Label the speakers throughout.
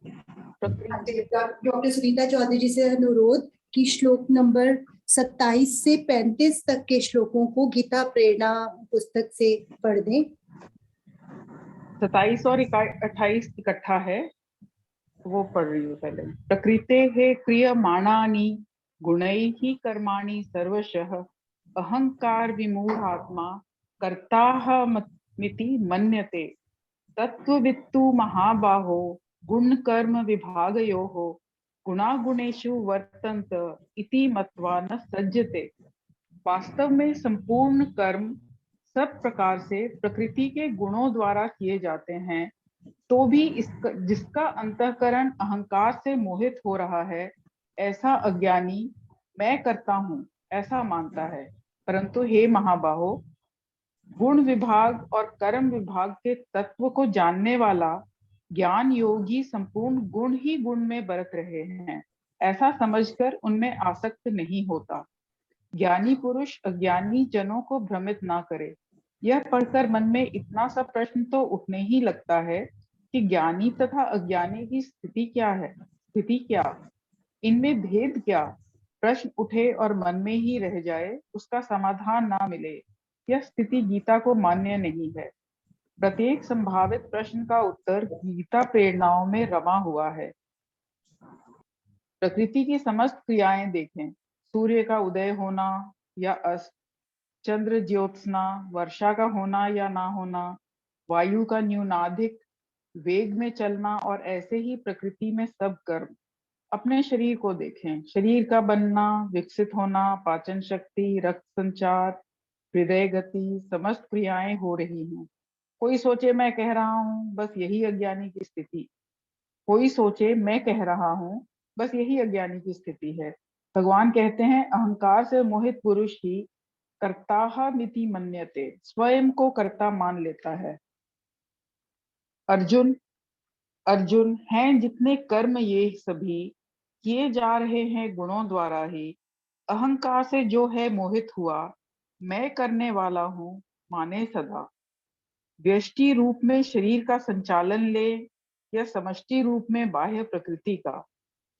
Speaker 1: प्रकृति डॉक्टर सुनीता चौधरी जी से अनुरोध कि श्लोक नंबर 27 से 35 तक के श्लोकों को गीता प्रेरणा पुस्तक से पढ़ दें।
Speaker 2: 27 और 28 इकट्ठा है, वो पढ़ रही हूँ पहले। प्रकृते है क्रियमाणानि गुणैः कर्माणि सर्वशः अहंकार विमूढ़ आत्मा कर्ताहमिति मन्यते तत्त्ववित्तु महाबाहो गुण कर्म विभागयोः गुणागुणेषु वर्तन्त इति मत्वा न सज्जते। वास्तव में संपूर्ण कर्म सब प्रकार से प्रकृति के गुणों द्वारा किए जाते हैं, तो भी जिसका अंतःकरण अहंकार से मोहित हो रहा है, ऐसा अज्ञानी मैं करता हूँ ऐसा मानता है। परंतु हे महाबाहो, गुण विभाग और कर्म विभाग के तत्व को जानने वाला ज्ञान योगी संपूर्ण गुण ही गुण में बरत रहे हैं, ऐसा समझकर उनमें आसक्त नहीं होता। ज्ञानी पुरुष अज्ञानी जनों को भ्रमित ना करे। यह पढ़कर मन में इतना सा प्रश्न तो उठने ही लगता है कि ज्ञानी तथा अज्ञानी की स्थिति क्या है, स्थिति क्या, इनमें भेद क्या। प्रश्न उठे और मन में ही रह जाए, उसका समाधान ना मिले, यह स्थिति गीता को मान्य नहीं है। प्रत्येक संभावित प्रश्न का उत्तर गीता प्रेरणाओं में रमा हुआ है। प्रकृति की समस्त क्रियाएं देखें, सूर्य का उदय होना या अस्त, चंद्र ज्योत्सना, वर्षा का होना या ना होना, वायु का न्यूनाधिक वेग में चलना, और ऐसे ही प्रकृति में सब कर्म। अपने शरीर को देखें, शरीर का बनना, विकसित होना, पाचन शक्ति, रक्त संचार, हृदय गति, समस्त क्रियाएं हो रही हैं। कोई सोचे मैं कह रहा हूं, बस यही अज्ञानी की स्थिति। कोई सोचे मैं कह रहा हूं, बस यही अज्ञानी की स्थिति है। भगवान कहते हैं अहंकार से मोहित पुरुष ही कर्ताहमिति मन्यते, स्वयं को कर्ता मान लेता है। अर्जुन अर्जुन हैं जितने कर्म ये सभी किए जा रहे हैं गुणों द्वारा ही, अहंकार से जो है मोहित हुआ, मैं करने वाला हूं माने सदा। व्यष्टि रूप में शरीर का संचालन ले या समष्टि रूप में बाह्य प्रकृति का,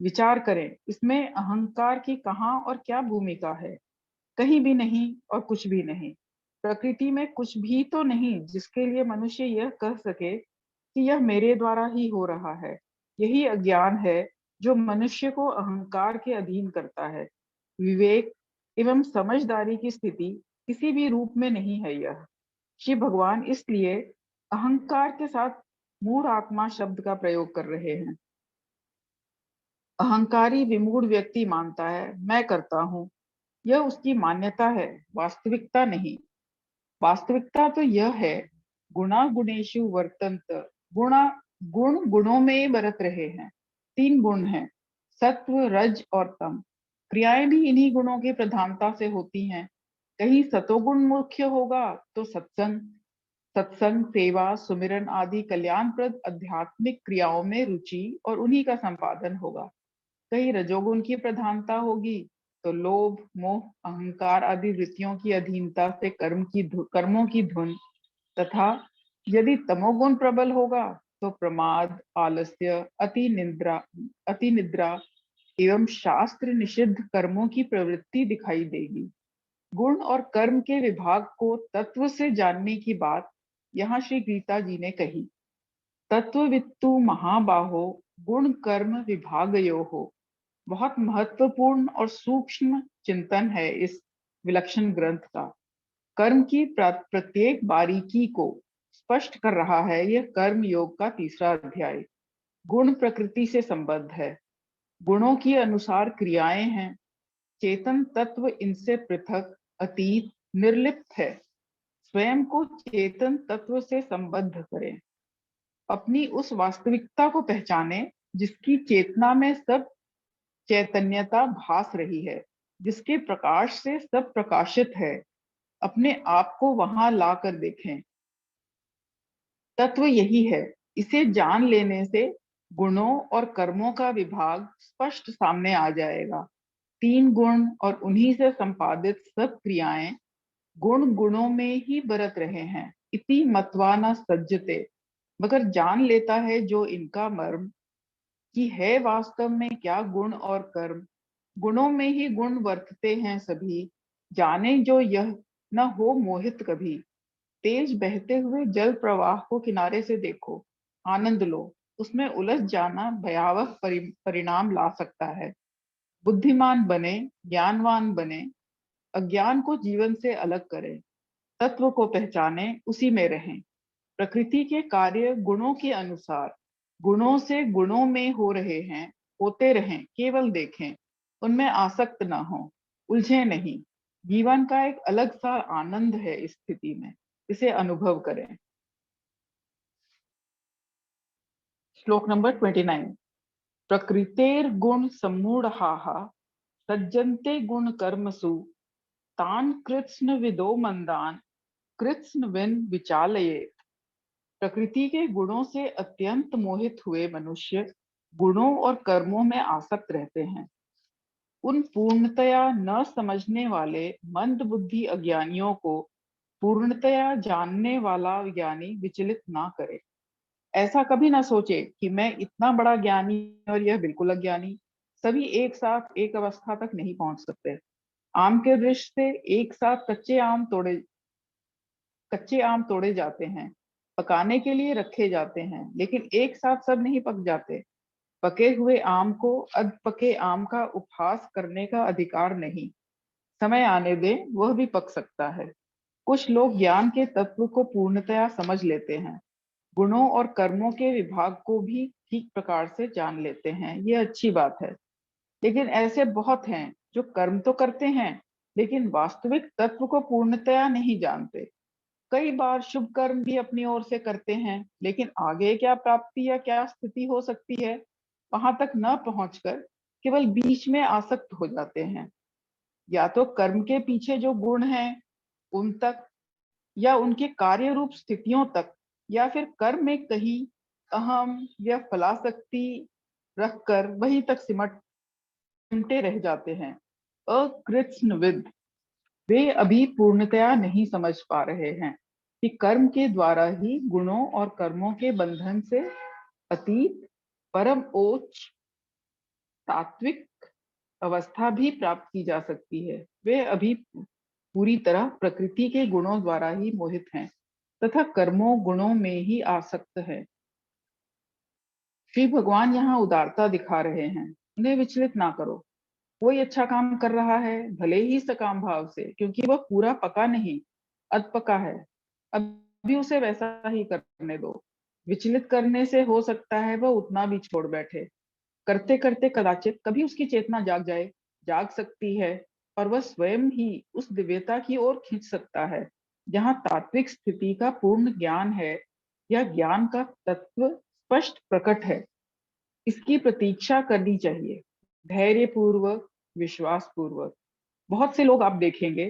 Speaker 2: विचार करें इसमें अहंकार की कहाँ और क्या भूमिका है। कहीं भी नहीं और कुछ भी नहीं। प्रकृति में कुछ भी तो नहीं जिसके लिए मनुष्य यह कह सके कि यह मेरे द्वारा ही हो रहा है। यही अज्ञान है जो मनुष्य को अहंकार के अधीन करता है। विवेक एवं समझदारी की स्थिति किसी भी रूप में नहीं है यह। श्री भगवान इसलिए अहंकार के साथ मूढ़ आत्मा शब्द का प्रयोग कर रहे हैं। अहंकारी विमूढ़ व्यक्ति मानता है मैं करता हूँ, यह उसकी मान्यता है, वास्तविकता नहीं। वास्तविकता तो यह है गुणा गुणेशु वर्तन्त, गुण गुणों में बरत रहे हैं। 3 गुण हैं, सत्व रज और तम। क्रियाएं भी इन्हीं गुणों की प्रधानता से होती हैं। कहीं सतोगुण मुख्य होगा तो सत्संग सेवा सुमिरन आदि कल्याणप्रद आध्यात्मिक क्रियाओं में रुचि और उन्हीं का संपादन होगा। कहीं रजोगुण की प्रधानता होगी तो लोभ मोह अहंकार आदि वृत्तियों की अधीनता से कर्मों की धुन, तथा यदि तमोगुण प्रबल होगा तो प्रमाद आलस्य अति निद्रा एवं शास्त्र निषिद्ध कर्मों की प्रवृत्ति दिखाई देगी। गुण और कर्म के विभाग को तत्व से जानने की बात यहाँ श्री गीता जी ने कही। तत्ववित्तु महाबाहो गुण कर्म विभागयोः, बहुत महत्वपूर्ण और सूक्ष्म चिंतन है इस विलक्षण ग्रंथ का। कर्म की प्रत्येक बारीकी को स्पष्ट कर रहा है यह कर्म योग का 3रा अध्याय। गुण प्रकृति से संबद्ध है, गुणों की अनुसार क्रियाएं हैं। चेतन तत्व इनसे पृथक अतीत निर्लिप्त है। स्वयं को चेतन तत्व से संबद्ध करें, अपनी उस वास्तविकता को पहचाने जिसकी चेतना में सब चैतन्यता भास रही है, जिसके प्रकाश से सब प्रकाशित है। अपने आप को वहां ला कर देखें। तत्व यही है। इसे जान लेने से गुणों और कर्मों का विभाग स्पष्ट सामने आ जाएगा। 3 गुण और उन्हीं से संपादित सब क्रियाएं गुण गुणों में ही बरत रहे हैं। इति मत्वा न सज्जते, मगर जान लेता है जो इनका मर्म कि है वास्तव में क्या गुण और कर्म, गुणों में ही गुण वर्तते हैं सभी, जाने जो यह न हो मोहित कभी। तेज बहते हुए जल प्रवाह को किनारे से देखो, आनंद लो, उसमें उलझ जाना भयावह परिणाम ला सकता है। बुद्धिमान बने, ज्ञानवान बने, अज्ञान को जीवन से अलग करें, तत्व को पहचाने, उसी में रहें। प्रकृति के कार्य गुणों के अनुसार गुणों से गुणों में हो रहे हैं, होते रहें, केवल देखें, उनमें आसक्त ना हो, उलझे नहीं। जीवन का एक अलग सा आनंद है इस स्थिति में, इसे अनुभव करें। श्लोक नंबर 29। प्रकृतेर गुण सम्मूढ़ाः सज्जन्ते गुण कर्मसु तान कृत्स्न विदो मंदान कृत्स्न विन विचालये। प्रकृति के गुणों से अत्यंत मोहित हुए मनुष्य गुणों और कर्मों में आसक्त रहते हैं। उन पूर्णतया न समझने वाले मंद बुद्धि अज्ञानियों को पूर्णतया जानने वाला ज्ञानी विचलित ना करे। ऐसा कभी ना सोचे कि मैं इतना बड़ा ज्ञानी और यह बिल्कुल अज्ञानी। सभी एक साथ एक अवस्था तक नहीं पहुंच सकते। आम के वृक्ष से एक साथ कच्चे आम तोड़े जाते हैं, पकाने के लिए रखे जाते हैं, लेकिन एक साथ सब नहीं पक जाते। पके हुए आम को अध पके आम का उपहास करने का अधिकार नहीं। समय आने दें, वह भी पक सकता है। कुछ लोग ज्ञान के तत्व को पूर्णतया समझ लेते हैं, गुणों और कर्मों के विभाग को भी ठीक प्रकार से जान लेते हैं। ये अच्छी बात है। लेकिन ऐसे बहुत हैं जो कर्म तो करते हैं, लेकिन वास्तविक तत्व को पूर्णतया नहीं जानते। कई बार शुभ कर्म भी अपनी ओर से करते हैं, लेकिन आगे क्या प्राप्ति या क्या स्थिति हो सकती है, वहां तक न पहुंचकर केवल बीच में आसक्त हो जाते हैं। या तो कर्म के पीछे जो गुण हैं उन तक, या उनके कार्य रूप स्थितियों तक, या फिर कर्म में कहीं अहम या फलासक्ति रखकर वहीं तक सिमटे रह जाते हैं। अकृत्स्नविद वे अभी पूर्णतया नहीं समझ पा रहे हैं कि कर्म के द्वारा ही गुणों और कर्मों के बंधन से अतीत परम उच्च तात्विक अवस्था भी प्राप्त की जा सकती है। वे अभी पूरी तरह प्रकृति के गुणों द्वारा ही मोहित हैं तथा कर्मों गुणों में ही आसक्त है। श्री भगवान यहाँ उदारता दिखा रहे हैं। उन्हें विचलित ना करो। कोई अच्छा काम कर रहा है, भले ही सकाम भाव से, क्योंकि वह पूरा पका नहीं, अधपका है, अभी उसे वैसा ही करने दो। विचलित करने से हो सकता है वह उतना भी छोड़ बैठे। करते करते कदाचित कभी उसकी चेतना जाग जाए, जाग सकती है, और वह स्वयं ही उस दिव्यता की ओर खींच सकता है जहां तात्विक स्थिति का पूर्ण ज्ञान है या ज्ञान का तत्व स्पष्ट प्रकट है। इसकी प्रतीक्षा करनी चाहिए, धैर्य पूर्वक, विश्वास पूर्वक। बहुत से लोग आप देखेंगे,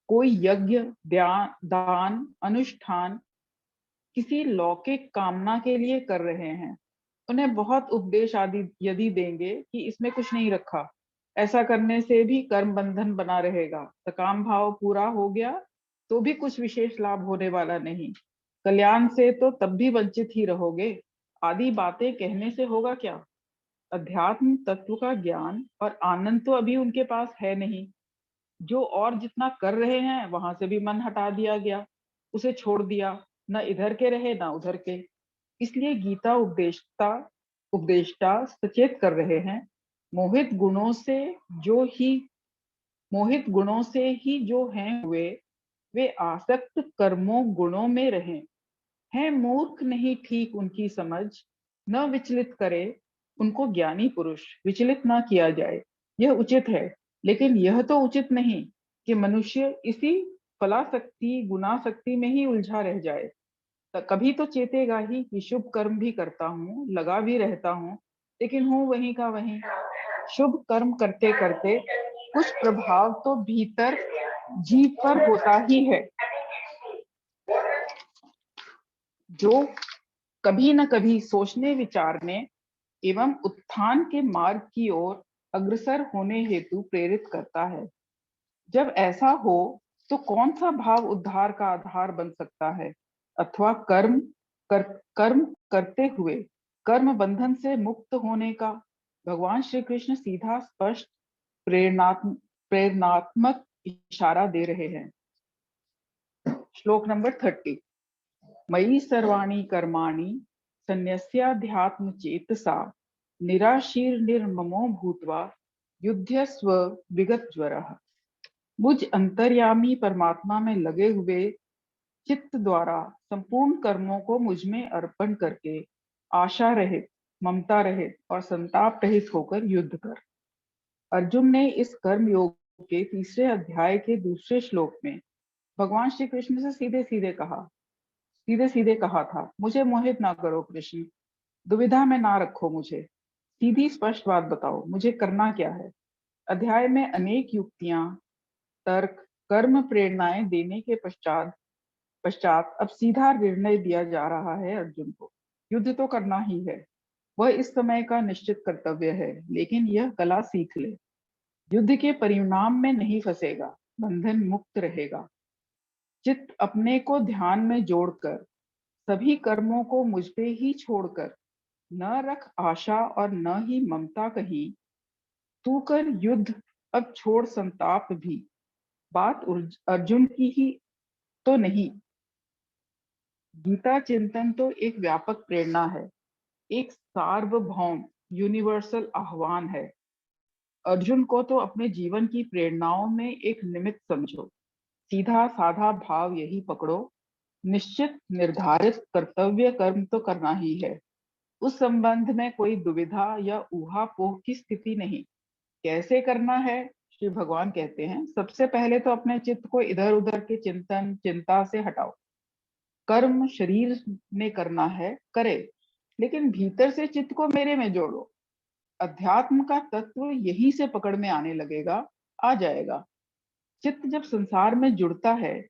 Speaker 2: कोई यज्ञ, दान, अनुष्ठान किसी लौकिक कामना के लिए कर रहे हैं। उन्हें बहुत उपदेश आदि यदि देंगे कि इसमें कुछ नहीं रखा, ऐसा करने से भी कर्म बंधन बना रहेगा, सकाम भाव पूरा हो गया तो भी कुछ विशेष लाभ होने वाला नहीं, कल्याण से तो तब भी वंचित ही रहोगे, आदि बातें कहने से होगा क्या। अध्यात्म तत्व का ज्ञान और आनंद तो अभी उनके पास है नहीं। जो और जितना कर रहे हैं वहां से भी मन हटा दिया गया, उसे छोड़ दिया, न इधर के रहे न उधर के। इसलिए गीता उपदेष्टा सचेत कर रहे हैं, मोहित गुणों से जो ही मोहित गुणों से ही जो हैं हुए, वे आसक्त कर्मों गुणों में रहें। है मूर्ख नहीं ठीक उनकी समझ, न विचलित करे उनको ज्ञानी पुरुष। विचलित ना किया जाए, यह उचित है, लेकिन यह तो उचित नहीं कि मनुष्य इसी फलाशक्ति गुणाशक्ति में ही उलझा रह जाए। कभी तो चेतेगा ही कि शुभ कर्म भी करता हूँ, लगा भी रहता हूँ, लेकिन हूँ वहीं का वहीं। शुभ कर्म करते करते कुछ प्रभाव तो भीतर जीव पर होता ही है, जो कभी न कभी सोचने विचारने एवं उत्थान के मार्ग की ओर अग्रसर होने हेतु प्रेरित करता है। जब ऐसा हो तो कौन सा भाव उद्धार का आधार बन सकता है, अथवा कर्म करते हुए कर्म बंधन से मुक्त होने का भगवान श्री कृष्ण सीधा स्पष्ट प्रेरणात्मक इशारा दे रहे हैं। श्लोक नंबर 30। मयि सर्वाणि कर्माणि सन्न्यस्याध्यात्म चेतसा निराशीर्निर्ममो भूत्वा युध्यस्व विगत ज्वरः। मुझ अंतर्यामी परमात्मा में लगे हुए चित्त द्वारा संपूर्ण कर्मों को मुझ में अर्पण करके आशा रहित, ममता रहित और संताप रहित होकर युद्ध कर। अर्जुन ने इस कर्म योग के तीसरे अध्याय के दूसरे श्लोक में भगवान श्री कृष्ण से सीधे सीधे कहा था, मुझे मोहित ना करो कृष्ण, दुविधा में ना रखो मुझे, सीधी स्पष्ट बात बताओ, मुझे करना क्या है। अध्याय में अनेक युक्तियां, तर्क, कर्म प्रेरणाएं देने के पश्चात अब सीधा निर्णय दिया जा रहा है अर्जुन को। युद्ध तो करना ही है, वह इस समय का निश्चित कर्तव्य है, लेकिन यह कला सीख ले। युद्ध के परिणाम में नहीं फंसेगा, बंधन मुक्त रहेगा। चित्त अपने को ध्यान में जोड़कर सभी कर्मों को मुझ पे ही छोड़कर न रख आशा और न ही ममता कहीं, तू कर युद्ध अब छोड़ संताप भी। बात अर्जुन की ही तो नहीं, गीता चिंतन तो एक व्यापक प्रेरणा है, एक सार्वभौम यूनिवर्सल आह्वान है। अर्जुन को तो अपने जीवन की प्रेरणाओं में एक निमित्त समझो, सीधा साधा भाव यही पकड़ो, निश्चित निर्धारित कर्तव्य कर्म तो करना ही है। उस संबंध में कोई दुविधा या ऊहापोह की स्थिति नहीं। कैसे करना है? श्री भगवान कहते हैं, सबसे पहले तो अपने चित्त को इधर उधर के चिंतन चिंता से हटाओ। कर्म शरीर में करना है, करे, लेकिन भीतर से चित्त को मेरे में जोड़ो। अध्यात्म का तत्व यहीं से पकड़ में आने लगेगा, आ जाएगा। चित्त जब संसार में जुड़ता है,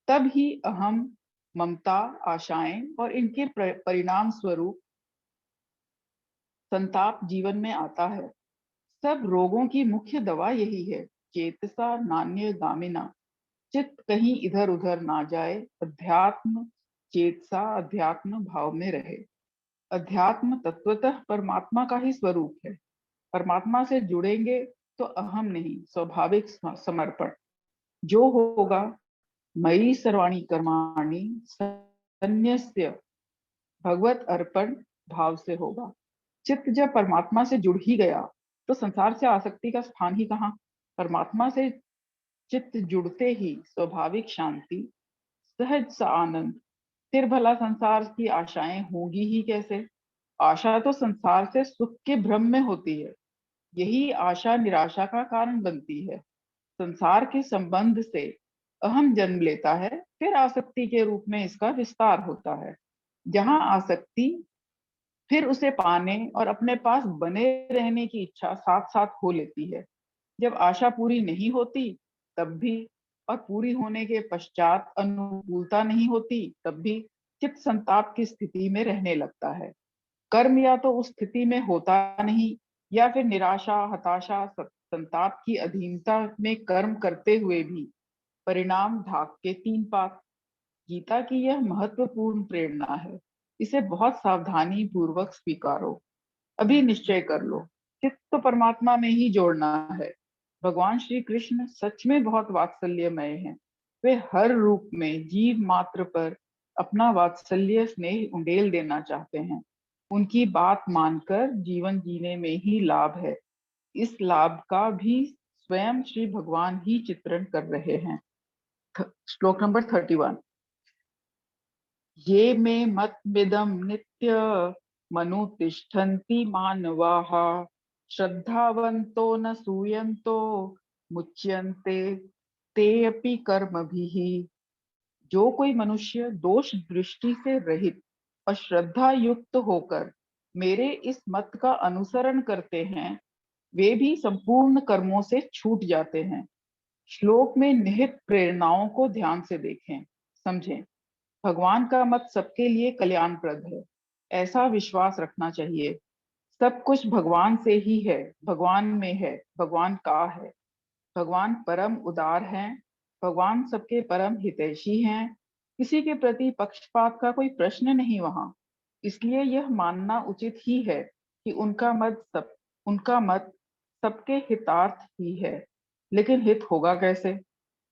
Speaker 2: तब ही अहम, ममता, आशाएं और इनके परिणाम स्वरूप संताप जीवन में आता है। सब रोगों की मुख्य दवा यही है, चेतसा नान्य गामिना, चित्त कहीं इधर उधर ना जाए, अध्यात्म चेतसा अध्यात्म भाव में रहे। अध्यात्म तत्वतः परमात्मा का ही स्वरूप है। परमात्मा से जुड़ेंगे तो अहम नहीं, स्वाभाविक समर्पण जो होगा, मयि सर्वाणि कर्माणि सन्न्यस्य भगवत अर्पण भाव से होगा। चित्त जब परमात्मा से जुड़ ही गया तो संसार से आसक्ति का स्थान ही कहाँ। परमात्मा से चित्त जुड़ते ही स्वाभाविक शांति, सहज सा आनंद, फिर भला संसार की आशाएं होंगी ही कैसे। आशा तो संसार से सुख के भ्रम में होती है, यही आशा निराशा का कारण बनती है। संसार के संबंध से अहम जन्म लेता है, फिर आसक्ति के रूप में इसका विस्तार होता है। जहां आसक्ति, फिर उसे पाने और अपने पास बने रहने की इच्छा साथ साथ हो लेती है। जब आशा पूरी नहीं होती तब भी, और पूरी होने के पश्चात अनुकूलता नहीं होती तब भी चित्त संताप की स्थिति में रहने लगता है। कर्म या तो उस स्थिति में होता नहीं, या फिर निराशा, हताशा, संताप की अधीनता में कर्म करते हुए भी परिणाम ढाक के तीन पाप। गीता की यह महत्वपूर्ण प्रेरणा है, इसे बहुत सावधानी पूर्वक स्वीकारो। अभी निश्चय कर लो, चित्त तो परमात्मा में ही जोड़ना है। भगवान श्री कृष्ण सच में बहुत वात्सल्यमय हैं। वे हर रूप में जीव मात्र पर अपना वात्सल्य स्नेह उंडेल देना चाहते हैं। उनकी बात मानकर जीवन जीने में ही लाभ है। इस लाभ का भी स्वयं श्री भगवान ही चित्रण कर रहे हैं। श्लोक नंबर 31। ये मे मतमिदं नित्य मनुतिष्ठन्ति मानवाः श्रद्धावन्तो न सूयन्तो मुच्यन्ते ते अपि कर्मभिः। जो कोई मनुष्य दोष दृष्टि से रहित और श्रद्धा युक्त होकर मेरे इस मत का अनुसरण करते हैं, वे भी संपूर्ण कर्मों से छूट जाते हैं। श्लोक में निहित प्रेरणाओं को ध्यान से देखें, समझें। भगवान का मत सबके लिए कल्याणप्रद है, ऐसा विश्वास रखना चाहिए। सब कुछ भगवान से ही है, भगवान में है, भगवान का है। भगवान परम उदार हैं, भगवान सबके परम हितैषी हैं। किसी के प्रति पक्षपात का कोई प्रश्न नहीं वहां। इसलिए यह मानना उचित ही है कि उनका मत सबके हितार्थ ही है। लेकिन हित होगा कैसे?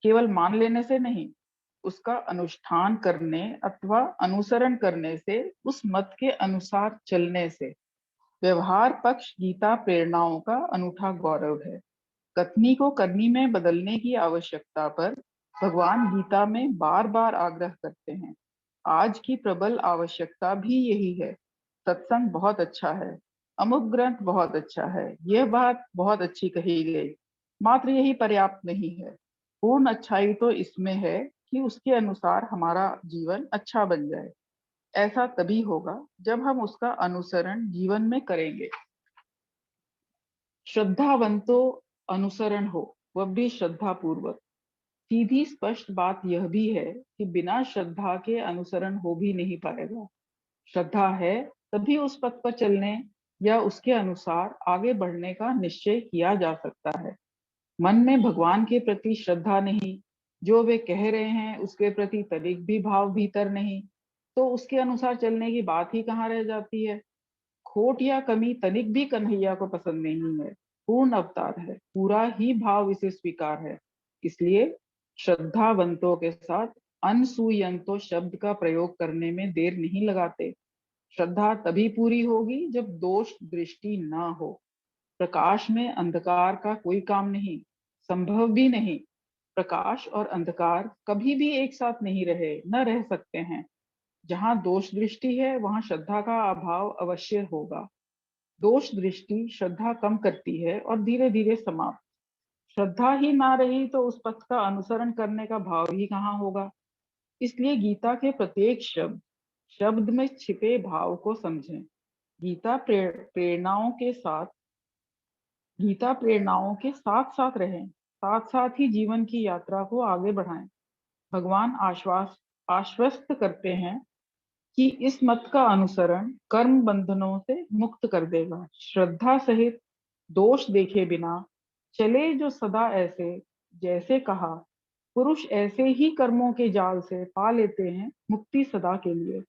Speaker 2: केवल मान लेने से नहीं, उसका अनुष्ठान करने अथवा अनुसरण करने से, उस मत के अनुसार चलने से। व्यवहार पक्ष गीता प्रेरणाओं का अनूठा गौरव है। कथनी को करनी में बदलने की आवश्यकता पर भगवान गीता में बार बार आग्रह करते हैं। आज की प्रबल आवश्यकता भी यही है। सत्संग बहुत अच्छा है, अमुक ग्रंथ बहुत अच्छा है, यह बात बहुत अच्छी कही गई, मात्र यही पर्याप्त नहीं है। पूर्ण अच्छाई तो इसमें है कि उसके अनुसार हमारा जीवन अच्छा बन जाए। ऐसा तभी होगा जब हम उसका अनुसरण जीवन में करेंगे। श्रद्धावंतो अनुसरण हो, वह भी श्रद्धा पूर्वक। सीधी स्पष्ट बात यह भी है कि बिना श्रद्धा के अनुसरण हो भी नहीं पाएगा। श्रद्धा है तभी उस पथ पर चलने या उसके अनुसार आगे बढ़ने का निश्चय किया जा सकता है। मन में भगवान के प्रति श्रद्धा नहीं, जो वे कह रहे हैं उसके प्रति तनिक भी भाव भीतर नहीं, तो उसके अनुसार चलने की बात ही कहाँ रह जाती है। खोट या कमी तनिक भी कन्हैया को पसंद नहीं है। पूर्ण अवतार है, पूरा ही भाव इसे स्वीकार है। इसलिए श्रद्धावंतों के साथ अनसुयंतो शब्द का प्रयोग करने में देर नहीं लगाते। श्रद्धा तभी पूरी होगी जब दोष दृष्टि ना हो। प्रकाश में अंधकार का कोई काम नहीं, संभव भी नहीं। प्रकाश और अंधकार कभी भी एक साथ नहीं रहे, न रह सकते हैं। जहां दोष दृष्टि है वहां श्रद्धा का अभाव अवश्य होगा। दोष दृष्टि श्रद्धा कम करती है और धीरे धीरे समाप्त। श्रद्धा ही ना रही तो उस पथ का अनुसरण करने का भाव ही कहाँ होगा। इसलिए गीता के प्रत्येक शब्द में छिपे भाव को समझें। गीता प्रेरणाओं के साथ गीता प्रेरणाओं के साथ साथ रहें, साथ साथ ही जीवन की यात्रा को आगे बढ़ाएं। भगवान आश्वस्त करते हैं कि इस मत का अनुसरण कर्म बंधनों से मुक्त कर देगा। श्रद्धा सहित दोष देखे बिना चले जो सदा ऐसे, जैसे कहा, पुरुष ऐसे ही कर्मों के जाल से पा लेते हैं मुक्ति सदा के लिए।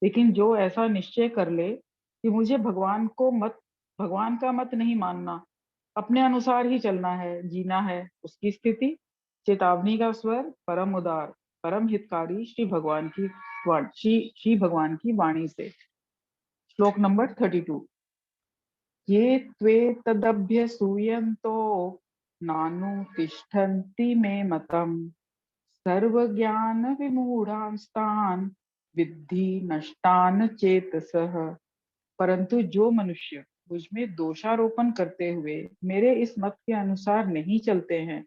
Speaker 2: लेकिन जो ऐसा निश्चय कर ले कि मुझे भगवान का मत नहीं मानना, अपने अनुसार ही चलना है, जीना है, उसकी स्थिति चेतावनी का स्वर परम उदार, परम हितकारी श्री भगवान की वाणी से। श्लोक नंबर 32। ये त्वे तदभ्यसूयन्तो नानुतिष्ठन्ति मे मतम् सर्वज्ञान विमूढ़ांस्तान् विद्धि नष्टान चेतसः। परंतु जो मनुष्य मुझ में दोषारोपण करते हुए मेरे इस मत के अनुसार नहीं चलते हैं,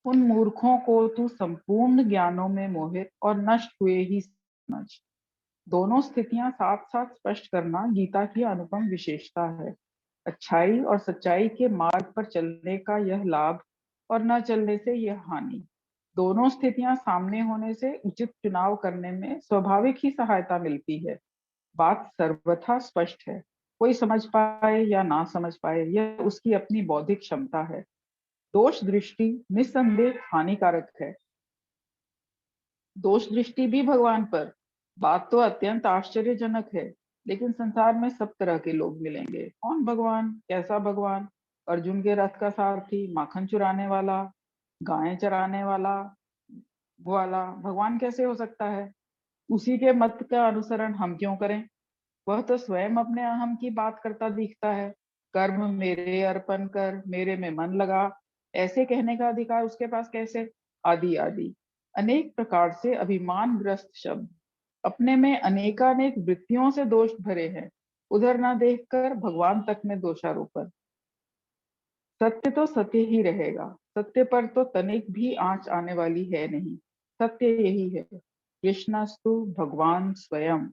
Speaker 2: उन मूर्खों को तू संपूर्ण ज्ञानों में मोहित और नष्ट हुए ही समझ। दोनों स्थितियां साथ साथ स्पष्ट करना गीता की अनुपम विशेषता है। अच्छाई और सच्चाई के मार्ग पर चलने का यह लाभ और न चलने से यह हानि। दोनों स्थितियां सामने होने से उचित चुनाव करने में स्वाभाविक ही सहायता मिलती है। बात सर्वथा स्पष्ट है। कोई समझ पाए या ना समझ पाए, यह उसकी अपनी बौद्धिक क्षमता है। दोष दृष्टि निस्संदेह हानिकारक है। दोष दृष्टि भी भगवान पर। बात तो अत्यंत आश्चर्यजनक है, लेकिन संसार में सब तरह के लोग मिलेंगे। कौन भगवान, कैसा भगवान? अर्जुन के रथ का सारथी, माखन चुराने वाला, गायें चराने वाला भगवान कैसे हो सकता है? उसी के मत का अनुसरण हम क्यों करें? वह तो स्वयं अपने अहम की बात करता दिखता है। कर्म मेरे अर्पण कर, मेरे में मन लगा, ऐसे कहने का अधिकार उसके पास कैसे? आदि आदि अनेक प्रकार से अभिमानग्रस्त शब्द, अपने में अनेकानेक वृत्तियों से दोष भरे हैं। उधर ना देखकर भगवान तक में दोषारोपण। सत्य तो सत्य ही रहेगा, सत्य पर तो तनिक भी आंच आने वाली है नहीं। सत्य यही है, कृष्णस्तु भगवान स्वयं।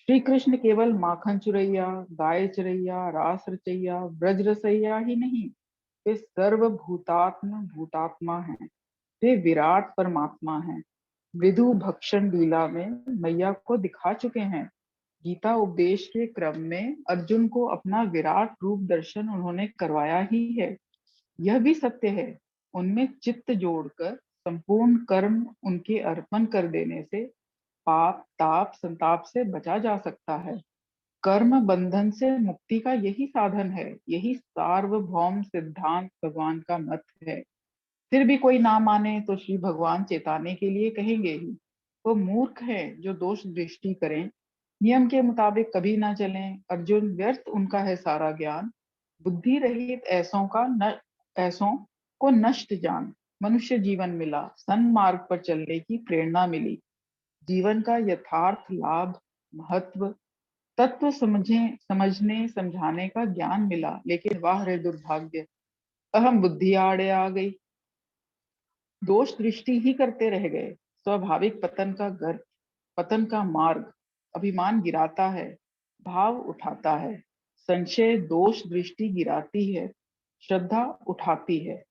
Speaker 2: श्री कृष्ण केवल माखन चुरैया, गाय चरैया, रास रचैया, ब्रज रसैया ही नहीं, वे भूतात्मा हैं। वे विराट परमात्मा हैं। विदु भक्षण लीला में मैया को दिखा चुके हैं। गीता उपदेश के क्रम में अर्जुन को अपना विराट रूप दर्शन उन्होंने करवाया ही है। यह भी सत्य है, उनमें चित्त जोड़कर संपूर्ण कर्म उनके अर्पण कर देने से पाप ताप संताप से बचा जा सकता है। कर्म बंधन से मुक्ति का यही साधन है, यही सार्वभौम सिद्धांत भगवान का मत है। फिर भी कोई ना माने तो श्री भगवान चेताने के लिए कहेंगे ही। वो मूर्ख है जो दोष दृष्टि करें, नियम के मुताबिक कभी ना चलें। अर्जुन, व्यर्थ उनका है सारा ज्ञान, बुद्धि रहित ऐसों को नष्ट जान। मनुष्य जीवन मिला, सन्मार्ग पर चलने की प्रेरणा मिली। जीवन का यथार्थ लाभ महत्व तत्व समझने समझाने का ज्ञान मिला, लेकिन वाह रे दुर्भाग्य, अहम बुद्धि आड़े आ गई। दोष दृष्टि ही करते रह गए। स्वाभाविक पतन का मार्ग अभिमान गिराता है, भाव उठाता है। संशय दोष दृष्टि गिराती है, श्रद्धा उठाती है।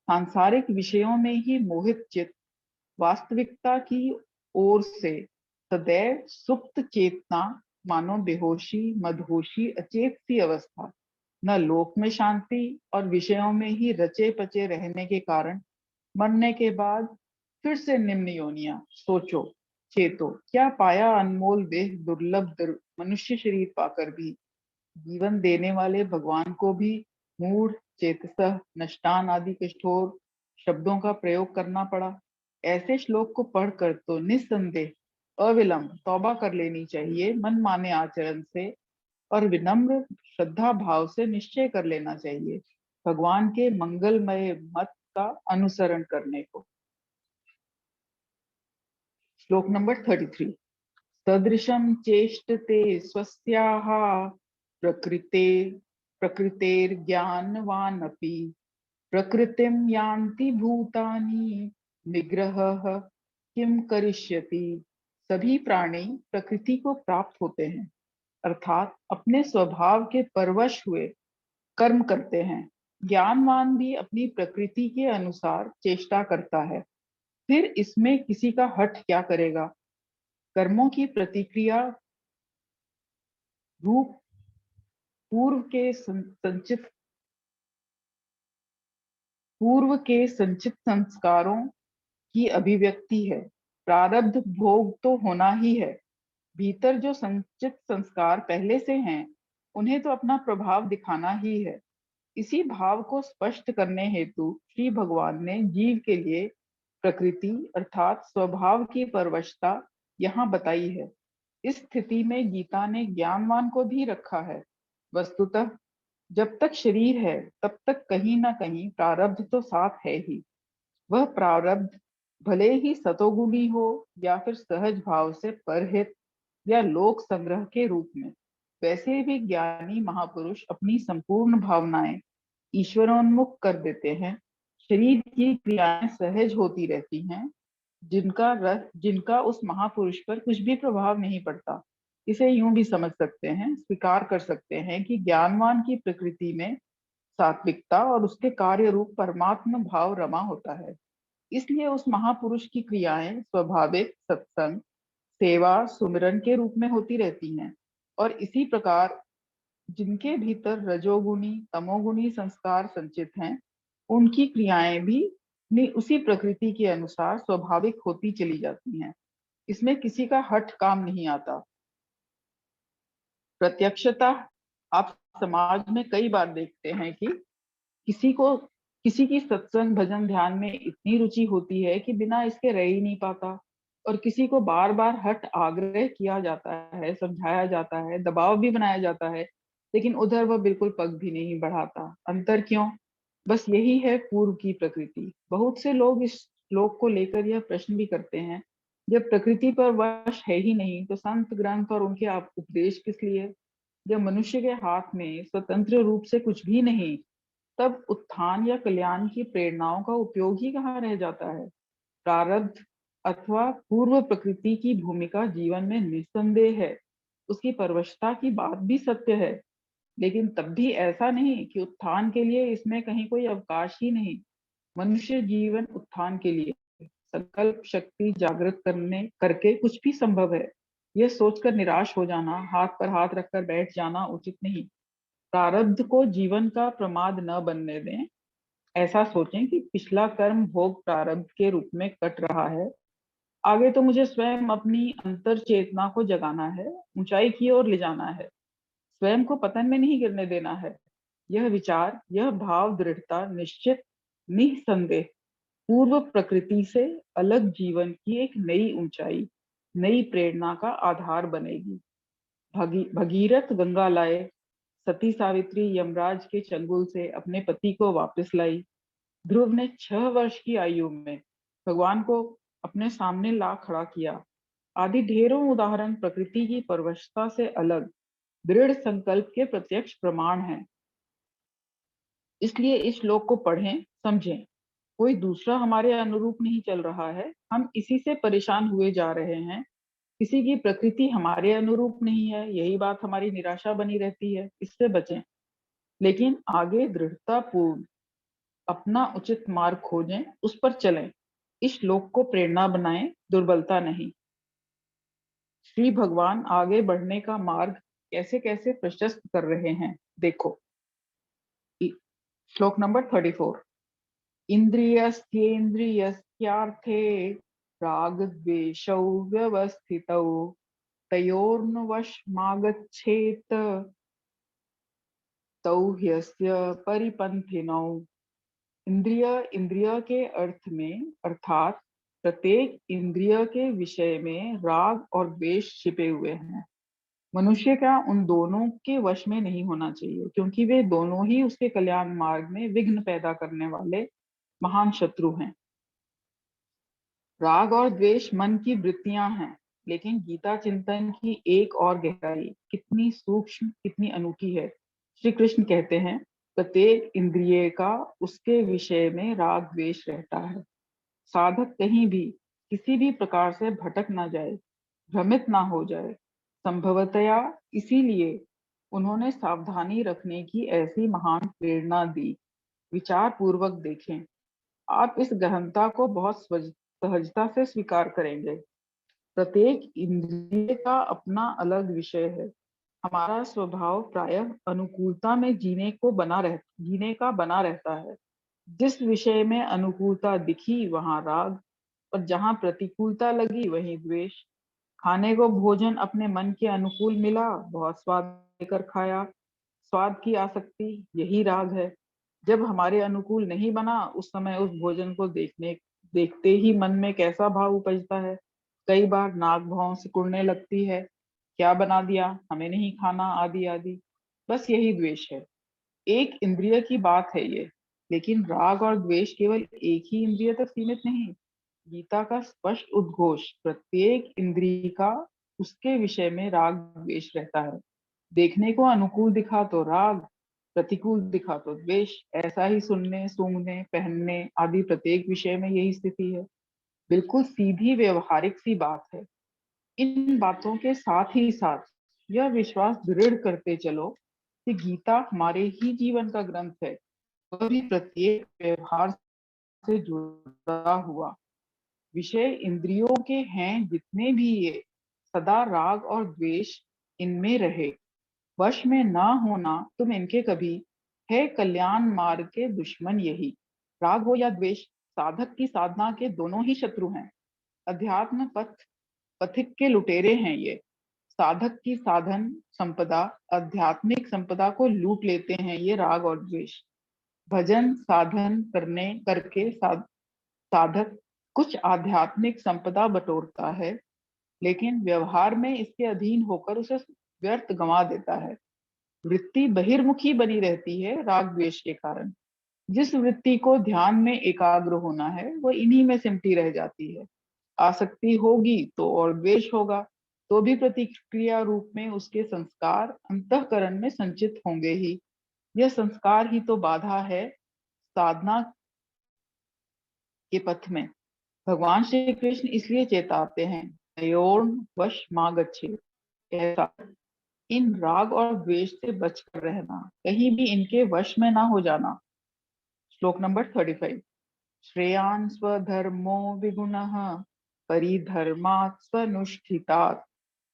Speaker 2: सांसारिक विषयों में ही मोहित चित्त वास्तविकता की ओर से सदैव सुप्त चेतना मानो बेहोशी मदहोशी अचेत सी अवस्था। न लोक में शांति और विषयों में ही रचे पचे रहने के कारण मरने के बाद फिर से निम्न योनियां। सोचो चेतो, क्या पाया अनमोल देह दुर्लभ मनुष्य शरीर पाकर भी जीवन देने वाले भगवान को भी मूढ़ चेतसः नष्टान आदि कठोर शब्दों का प्रयोग करना पड़ा। ऐसे श्लोक को पढ़कर तो निस्संदेह अविलंब तौबा कर लेनी चाहिए, मन माने आचरण से और विनम्र श्रद्धा भाव से निश्चय कर लेना चाहिए भगवान के मंगलमय मत का अनुसरण करने को। श्लोक नंबर 33। सदृशं चेष्टते स्वस्याः प्रकृते प्रकृतेर्ज्ञानवानपि प्रकृतिं यान्ति भूतानि निग्रहः किम करिष्यति। सभी प्राणी प्रकृति को प्राप्त होते हैं, अर्थात अपने स्वभाव के परवश हुए कर्म करते हैं। ज्ञानवान भी अपनी प्रकृति के अनुसार चेष्टा करता है, फिर इसमें किसी का हठ क्या करेगा। कर्मों की प्रतिक्रिया रूप पूर्व के संचित संस्कारों की अभिव्यक्ति है। प्रारब्ध भोग तो होना ही है। भीतर जो संचित संस्कार पहले से हैं, उन्हें तो अपना प्रभाव दिखाना ही है। इसी भाव को स्पष्ट करने हेतु श्री भगवान ने जीव के लिए प्रकृति अर्थात स्वभाव की परवशता यहाँ बताई है। इस स्थिति में गीता ने ज्ञानवान को भी रखा है। वस्तुतः जब तक शरीर है तब तक कहीं ना कहीं प्रारब्ध तो साथ है ही। वह प्रारब्ध भले ही सतोगुणी हो या फिर सहज भाव से परहित या लोक संग्रह के रूप में। वैसे भी ज्ञानी महापुरुष अपनी संपूर्ण भावनाएं ईश्वरोन्मुख कर देते हैं। शरीर की क्रियाएं सहज होती रहती हैं, जिनका उस महापुरुष पर कुछ भी प्रभाव नहीं पड़ता। इसे यूं भी समझ सकते हैं, स्वीकार कर सकते हैं कि ज्ञानवान की प्रकृति में सात्विकता और उसके कार्य रूप परमात्म भाव रमा होता है। इसलिए उस महापुरुष की क्रियाएं स्वाभाविक सत्संग सेवा सुमिरन के रूप में होती रहती हैं। और इसी प्रकार जिनके भीतर रजोगुणी तमोगुणी संस्कार संचित हैं, उनकी क्रियाएं भी उसी प्रकृति के अनुसार स्वाभाविक होती चली जाती हैं। इसमें किसी का हठ काम नहीं आता। प्रत्यक्षतः आप समाज में कई बार देखते हैं कि किसी की सत्संग भजन ध्यान में इतनी रुचि होती है कि बिना इसके रह ही नहीं पाता, और किसी को बार बार हठ आग्रह किया जाता है, समझाया जाता है, दबाव भी बनाया जाता है, लेकिन उधर वह बिल्कुल पग भी नहीं बढ़ाता। अंतर क्यों? बस यही है पूर्व की प्रकृति। बहुत से लोग इस श्लोक को लेकर यह प्रश्न भी करते हैं, जब प्रकृति पर वश है ही नहीं तो संत ग्रंथ और उनके उपदेश किस लिए? जब मनुष्य के हाथ में स्वतंत्र रूप से कुछ भी नहीं, तब उत्थान या कल्याण की प्रेरणाओं का उपयोग ही कहाँ रह जाता है। प्रारब्ध अथवा पूर्व प्रकृति की भूमिका जीवन में निस्संदेह है। उसकी परवशता की बात भी सत्य है, लेकिन तब भी ऐसा नहीं कि उत्थान के लिए इसमें कहीं कोई अवकाश ही नहीं। मनुष्य जीवन उत्थान के लिए संकल्प शक्ति जागृत करके कुछ भी संभव है। यह सोचकर निराश हो जाना, हाथ पर हाथ रखकर बैठ जाना उचित नहीं। प्रारब्ध को जीवन का प्रमाद न बनने दें। ऐसा सोचें कि पिछला कर्म भोग प्रारब्ध के रूप में कट रहा है, आगे तो मुझे स्वयं अपनी अंतर चेतना को जगाना है, ऊंचाई की ओर ले जाना है, स्वयं को पतन में नहीं गिरने देना है। यह विचार, यह भाव दृढ़ता निश्चित, निसंदेह पूर्व प्रकृति से अलग जीवन की एक नई ऊंचाई, नई प्रेरणा का आधार बनेगी। भगीरथ गंगा लाए, सती सावित्री यमराज के चंगुल से अपने पति को वापस लाई। ध्रुव ने 6 वर्ष की आयु में भगवान को अपने सामने ला खड़ा किया। आदि ढेरों उदाहरण प्रकृति की परवशता से अलग दृढ़ संकल्प के प्रत्यक्ष प्रमाण हैं। इसलिए इस श्लोक को पढ़ें, समझें। कोई दूसरा हमारे अनुरूप नहीं चल रहा है, हम इसी से परेशान हुए जा रहे हैं। किसी की प्रकृति हमारे अनुरूप नहीं है, यही बात हमारी निराशा बनी रहती है। इससे बचें, लेकिन आगे दृढ़ता पूर्ण अपना उचित मार्ग खोजें, उस पर चलें। इस श्लोक को प्रेरणा बनाएं, दुर्बलता नहीं। श्री भगवान आगे बढ़ने का मार्ग कैसे कैसे प्रशस्त कर रहे हैं, देखो। श्लोक नंबर 34। इंद्रियस्येन्द्रियस्यार्थे राग द्वेषौ व्यवस्थितौ तयोर्नवशमागच्छेत तौ ह्यस्य परिपन्थिनौ। इंद्रिय के अर्थ में अर्थात प्रत्येक इंद्रिय के विषय में राग और द्वेष छिपे हुए हैं। मनुष्य का उन दोनों के वश में नहीं होना चाहिए, क्योंकि वे दोनों ही उसके कल्याण मार्ग में विघ्न पैदा करने वाले महान शत्रु हैं। राग और द्वेष मन की वृत्तियां हैं, लेकिन गीता चिंतन की एक और गहराई कितनी सूक्ष्म, कितनी अनूठी है। श्री कृष्ण कहते हैं, प्रत्येक इंद्रिय का उसके विषय में राग द्वेष रहता है। साधक कहीं भी किसी भी प्रकार से भटक ना जाए, भ्रमित ना हो जाए। संभवतया इसीलिए उन्होंने सावधानी रखने की ऐसी महान प्रेरणा दी। विचार पूर्वक देखें, आप इस गहनता को बहुत सहजता से स्वीकार करेंगे। प्रत्येक इंद्रिय का अपना अलग विषय है। हमारा स्वभाव प्रायः अनुकूलता में जीने का बना रहता है। जिस विषय में अनुकूलता दिखी वहां राग, और जहां प्रतिकूलता लगी वहीं द्वेष। खाने को भोजन अपने मन के अनुकूल मिला, बहुत स्वाद लेकर खाया, स्वाद की आसक्ति, यही राग है। जब हमारे अनुकूल नहीं बना, उस समय उस भोजन को देखते ही मन में कैसा भाव उपजता है। कई बार नाक भौं सिकुड़ने लगती है, क्या बना दिया, हमें नहीं खाना, आदि आदि। बस यही द्वेष है। एक इंद्रिय की बात है ये, लेकिन राग और द्वेष केवल एक ही इंद्रिय तक सीमित नहीं। गीता का स्पष्ट उद्घोष प्रत्येक इंद्रिय का उसके विषय में राग द्वेष रहता है। देखने को अनुकूल दिखा तो राग, प्रतिकूल दिखा तो द्वेष। ऐसा ही सुनने, सूंघने, पहनने आदि प्रत्येक विषय में यही स्थिति है। बिल्कुल सीधी व्यवहारिक सी बात है। इन बातों के साथ ही साथ यह विश्वास दृढ़ करते चलो कि गीता हमारे ही जीवन का ग्रंथ है, वह भी प्रत्येक व्यवहार से जुड़ा हुआ। विषय इंद्रियों के हैं जितने भी ये, सदा राग और द्वेष इनमें रहे। वश में ना होना तुम इनके कभी, है कल्याण मार्ग के दुश्मन यही। राग हो या द्वेष, साधक की साधना के दोनों ही शत्रु हैं। अध्यात्म पथिक के लुटेरे हैं ये। साधक की साधन संपदा, आध्यात्मिक संपदा को लूट लेते हैं ये राग और द्वेष। भजन साधन करके साधक कुछ आध्यात्मिक संपदा बटोरता है, लेकिन व्यवहार में इसके अधीन होकर उसे व्यर्थ गंवा देता है। वृत्ति बहिर्मुखी बनी रहती है राग द्वेष के कारण। जिस वृत्ति को ध्यान में एकाग्र होना है, वो इन्हीं में सिमटी रह जाती है। आसक्ति होगी तो और द्वेष होगा, तो भी प्रतिक्रिया रूप में उसके संस्कार अंतःकरण में संचित होंगे ही। यह संस्कार ही तो बाधा है साधना के पथ में। भगवान श्री कृष्ण इसलिए चेताते हैं, तयोर्न वश मा गच्छेत। ऐसा इन राग और द्वेष से बचकर रहना, कहीं भी इनके वश में ना हो जाना। श्लोक नंबर 35। श्रेयान् स्वधर्मो विगुणः परिधर्मात् स्वनुष्ठितात्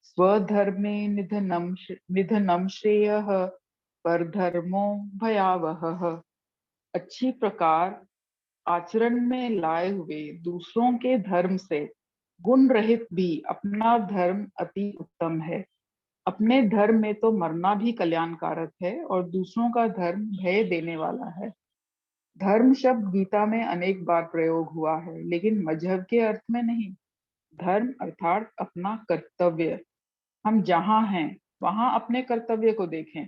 Speaker 2: स्वधर्मे निधनं श्रेयः परधर्मो भयावहः। अच्छी प्रकार आचरण में लाए हुए दूसरों के धर्म से गुण रहित भी अपना धर्म अति उत्तम है। अपने धर्म में तो मरना भी कल्याणकारक है और दूसरों का धर्म भय देने वाला है। धर्म शब्द गीता में अनेक बार प्रयोग हुआ है, लेकिन मजहब के अर्थ में नहीं। धर्म अर्थात अपना कर्तव्य। हम जहाँ हैं वहां अपने कर्तव्य को देखें।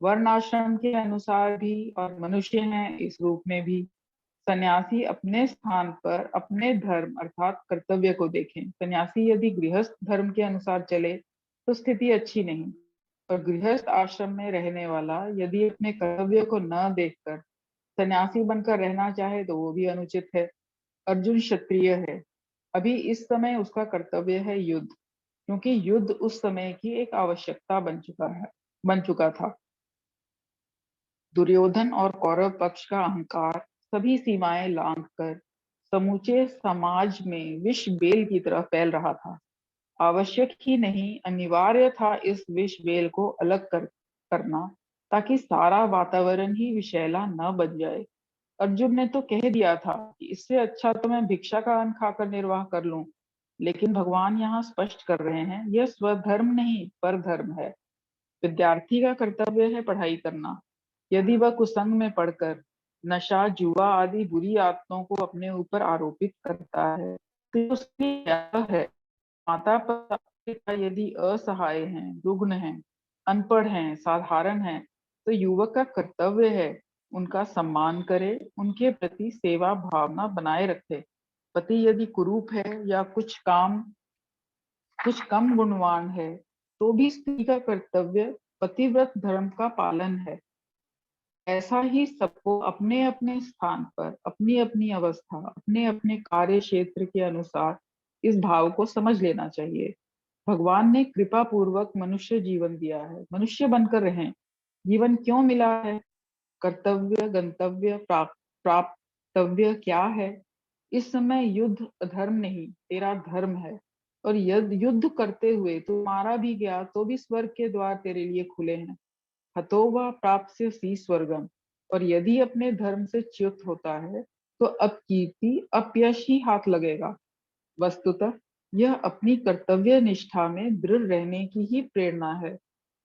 Speaker 2: वर्ण आश्रम के अनुसार भी और मनुष्य हैं इस रूप में भी। सन्यासी अपने स्थान पर अपने धर्म अर्थात कर्तव्य को देखें। सन्यासी यदि गृहस्थ धर्म के अनुसार चले तो स्थिति अच्छी नहीं, और गृहस्थ आश्रम में रहने वाला यदि अपने कर्तव्य को न देखकर सन्यासी बनकर रहना चाहे तो वो भी अनुचित है। अर्जुन क्षत्रिय है, अभी इस समय उसका कर्तव्य है युद्ध, क्योंकि युद्ध उस समय की एक आवश्यकता बन चुका था। दुर्योधन और कौरव पक्ष का अहंकार सभी सीमाएं लांघकर समूचे समाज में विष बेल की तरह फैल रहा था। आवश्यक ही नहीं, अनिवार्य था इस विष बेल को अलग करना, ताकि सारा वातावरण ही विषैला न बन जाए। अर्जुन ने तो कह दिया था कि इससे अच्छा तो मैं भिक्षा का अन्न खाकर निर्वाह कर लूं, लेकिन भगवान यहाँ स्पष्ट कर रहे हैं यह स्वधर्म नहीं पर धर्म है। विद्यार्थी का कर्तव्य है पढ़ाई करना। यदि वह कुसंग में पढ़कर नशा, जुआ आदि बुरी आदतों को अपने ऊपर आरोपित करता है तो उसकी क्या है। माता पिता यदि असहाय हैं, रुग्ण हैं, अनपढ़ हैं, साधारण हैं, तो युवक का कर्तव्य है उनका सम्मान करे, उनके प्रति सेवा भावना बनाए रखे। पति यदि कुरूप है या कुछ कम गुणवान है तो भी स्त्री का कर्तव्य पतिव्रत धर्म का पालन है। ऐसा ही सबको अपने अपने स्थान पर, अपनी अपनी अवस्था, अपने अपने कार्य क्षेत्र के अनुसार इस भाव को समझ लेना चाहिए। भगवान ने कृपा पूर्वक मनुष्य जीवन दिया है, मनुष्य बनकर रहें। जीवन क्यों मिला है? कर्तव्य, गंतव्य, प्राप्तव्य क्या है? इस समय युद्ध अधर्म नहीं, तेरा धर्म है। और यदि युद्ध करते हुए तुम्हारा भी गया तो भी स्वर्ग के द्वार तेरे लिए खुले हैं। हतो वा प्राप्स्यसि स्वर्गम। और यदि अपने धर्म से च्युत होता है तो अपकीर्ति, अपयश ही हाथ लगेगा। वस्तुतः यह अपनी कर्तव्य निष्ठा में दृढ़ रहने की ही प्रेरणा है।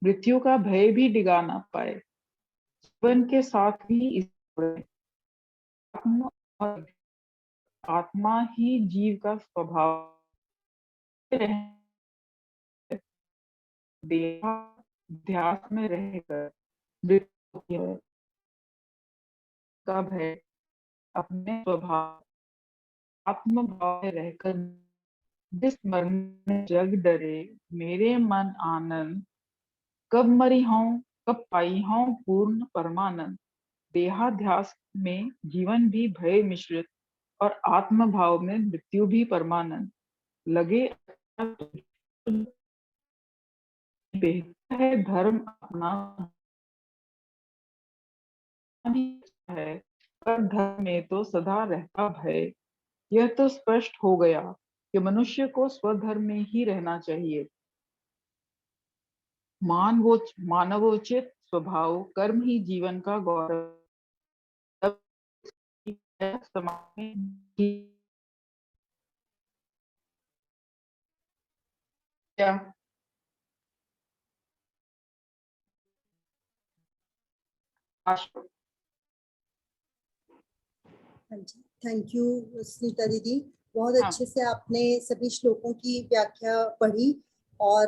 Speaker 2: मृत्यु का भय भी डिगा ना पाए। जीवन के साथ भी इस आत्म और आत्मा ही जीव का स्वभाव है। देहाध्यास में रहकर मृत्यु का भय अपने स्वभाव आत्म भाव में रहकर जिस मरण में जग डरे, मेरे मन आनंद, कब मरी हूं, कब पाई हूं पूर्ण परमानंद। देहाध्यास में जीवन भी भय मिश्रित और आत्म भाव में मृत्यु भी परमानंद। लगे बेहतर है धर्म अपना है, पर धर्म में तो सदा रहता भय। यह तो स्पष्ट हो गया कि मनुष्य को स्वधर्म में ही रहना चाहिए। मानवोचित स्वभाव कर्म ही जीवन का गौरव है। समाज में क्या
Speaker 1: हाँ जी, थैंक यू सुनीता दीदी। बहुत
Speaker 2: हाँ,
Speaker 1: अच्छे से आपने सभी श्लोकों की व्याख्या पढ़ी और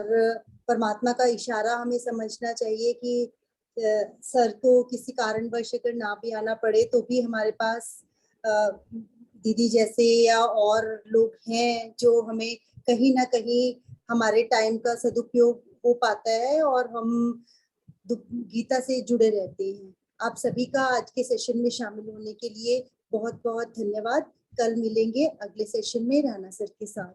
Speaker 1: परमात्मा का इशारा हमें समझना चाहिए कि सर को किसी कारणवश अगर ना भी आना पड़े तो भी हमारे पास दीदी जैसे या और लोग हैं जो हमें कहीं ना कहीं हमारे टाइम का सदुपयोग हो पाता है और हम गीता से जुड़े रहते हैं। आप सभी का आज के सेशन में शामिल होने के लिए बहुत बहुत धन्यवाद। कल मिलेंगे अगले सेशन में राणा सर के साथ।